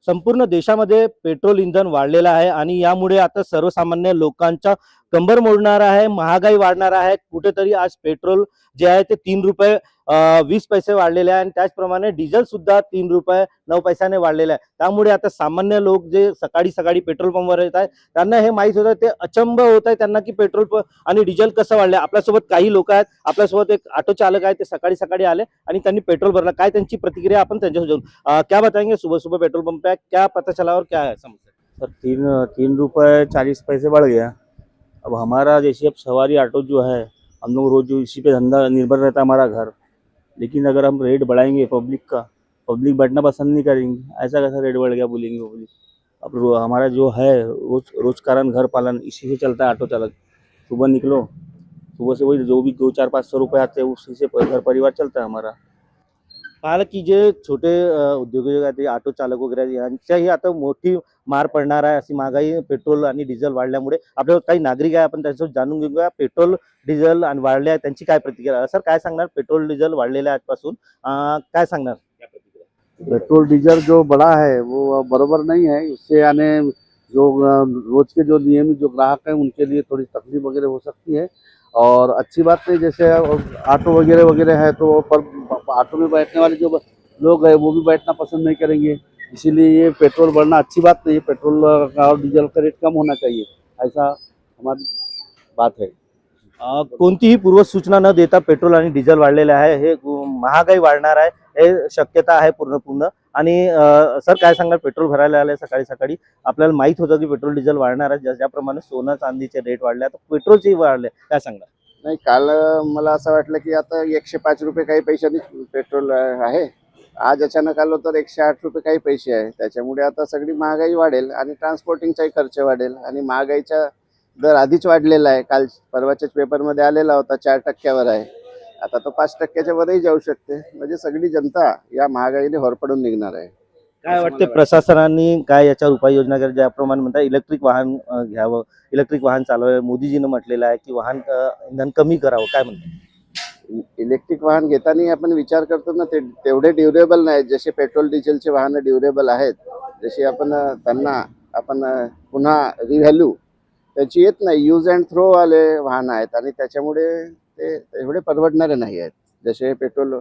संपूर्ण देशामध्ये पेट्रोल इंधन वाढलेलं आहे आणि यामुळे आता सर्वसामान्य लोकांचा कंबर मोडणार आहे, महागाई वाढणार आहे। कुठेतरी आज पेट्रोल जे आहे ते 3 रुपये 20 पैसे वाढलेले आहे आणि त्याचप्रमाणे डिझेल सुद्धा 3 रुपये 9 पैशाने वाढलेलं आहे। त्यामुळे आता सामान्य लोक जे सकाळी सकाळी पेट्रोल पंपवर येत आहेत त्यांना हे माहीत होतं, ते अचंब होत आहे त्यांना की पेट्रोल आणि डिझेल कसं वाढलं। आपल्यासोबत काही लोक आहेत, आपल्यासोबत एक ऑटो चालक आहे, ते सकाळी सकाळी आले आणि त्यांनी पेट्रोल भरला। काय त्यांची प्रतिक्रिया आपण त्यांच्यासोबत क्या बताएंगे? सुबह सुबह पेट्रोल पंप पे क्या पता चला और क्या है समस्या? सर 3 रुपये 40 पैसे बढ़ गया। अब हमारा जैसे अब सवारी ऑटो जो है, हम लोग रोज जो इसी पे धंधा निर्भर रहता है हमारा घर। लेकिन अगर हम रेट बढ़ाएंगे पब्लिक का, पब्लिक बैठना पसंद नहीं करेंगी। ऐसा कैसा रेट बढ़ गया बोलेंगी पब्लिक। अब हमारा जो है रोज कारण घर पालन इसी से चलता है। ऑटो चालक सुबह निकलो, सुबह से वही जो भी 200-400-500 रुपये आते हैं उसी से घर परिवार चलता है हमारा। पाहिलं की जे छोटे उद्योजक आहेत, ते ऑटो चालक वगैरे आहेत, यांच्याही आता मोठी मार पडणार आहे अशी महागाई पेट्रोल आणि डिझेल वाढल्यामुळे। आपल्याला काही नागरिक आहे, आपण त्यांच्यासोबत जाणून घेऊया पेट्रोल डिझेल आणि वाढले आहे त्यांची काय प्रतिक्रिया। सर काय सांगणार, पेट्रोल डिझेल वाढलेले आहे आजपासून, काय सांगणार? पेट्रोल डीजल जो बढ़ा है वो बराबर नहीं है। इससे यानी जो रोज के जो नियमित जो ग्राहक हैं उनके लिए थोड़ी तकलीफ वगैरह हो सकती है। और अच्छी बात है, जैसे ऑटो वगैरह वगैरह है तो पर ऑटो में बैठने वाले जो लोग हैं वो भी बैठना पसंद नहीं करेंगे। इसीलिए ये पेट्रोल बढ़ना अच्छी बात नहीं है। पेट्रोल का और डीजल का रेट कम होना चाहिए, ऐसा हमारी बात है। कोणतीही पूर्व सूचना न देता पेट्रोल आणि डिझेल वाढलेले आहे, हे महागाई वाढणार आहे हे शक्यता आहे पूर्ण। आणि सर काय सांगणार, पेट्रोल भरायला आले सकाळी सकाळी, आपल्याला माहित होतं की पेट्रोल डिझेल वाढणार आहे, ज्याप्रमाणे सोनं चांदीचे रेट वाढले आता पेट्रोलचे वाढले, काय सांगणार? नाही, काल मला असं वाटलं की आता 105 रुपये काही पैशांनी पेट्रोल आहे। आज अचानक आलो तर 108 रुपये काही पैसे आहे। त्याच्यामुळे आता सगळी महागाई वाढेल आणि ट्रान्सपोर्टिंगचाही खर्च वाढेल आणि महागाईचा दर आधीच वाढलेला आहे। काल परवाच्याच पेपरमध्ये आलेला होता 4% आहे, आता तो 5%च्या वरही जाऊ शकते। म्हणजे सगळी जनता या महागाईने होरपळून निघणार आहे। काय वाटते प्रशासनाने काय याच्यावर उपाययोजना केली? ज्याप्रमाणे म्हणतात इलेक्ट्रिक वाहन घ्यावं, इलेक्ट्रिक वाहन चालवावं, मोदीजीनं म्हटलेलं आहे की वाहन इंधन कमी करावं, काय म्हणतात? इलेक्ट्रिक वाहन घेताना आपण विचार करतो ना, ते तेवढे ड्युरेबल नाहीत जसे पेट्रोल डिझेलचे वाहन ड्युरेबल आहेत। जसे त्यांना आपण पुन्हा रिव्हॅल्यू त्याची येत नाही, यूज अँड थ्रो वाले वाहन आहेत आणि त्याच्यामुळे ते एवढे परवडणारे नाही आहेत। जसे पेट्रोल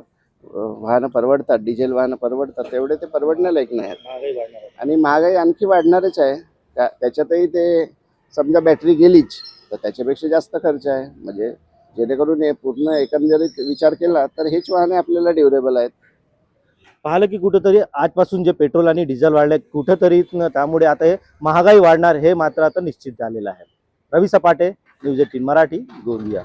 वाहनं परवडतात, डिझेल वाहनं परवडतात, तेवढे ते परवडण्यालायक नाही आहेत आणि महागाई आणखी वाढणारच आहे। त्याच्यातही ते समजा बॅटरी गेलीच तर त्याच्यापेक्षा जास्त खर्च आहे। म्हणजे जेणेकरून हे पूर्ण एकंदरीत विचार केला तर हेच वाहने आपल्याला ड्युरेबल आहेत। पाहिलं की कुठेतरी आजपासून जे पेट्रोल आणि डिझेल वाढले कुठेतरी, त्यामुळे आता हे महागाई वाढणार हे मात्र आता निश्चित झालेलं आहे। रवी सपाटे, न्यूज 18 मराठी, गोंदिया।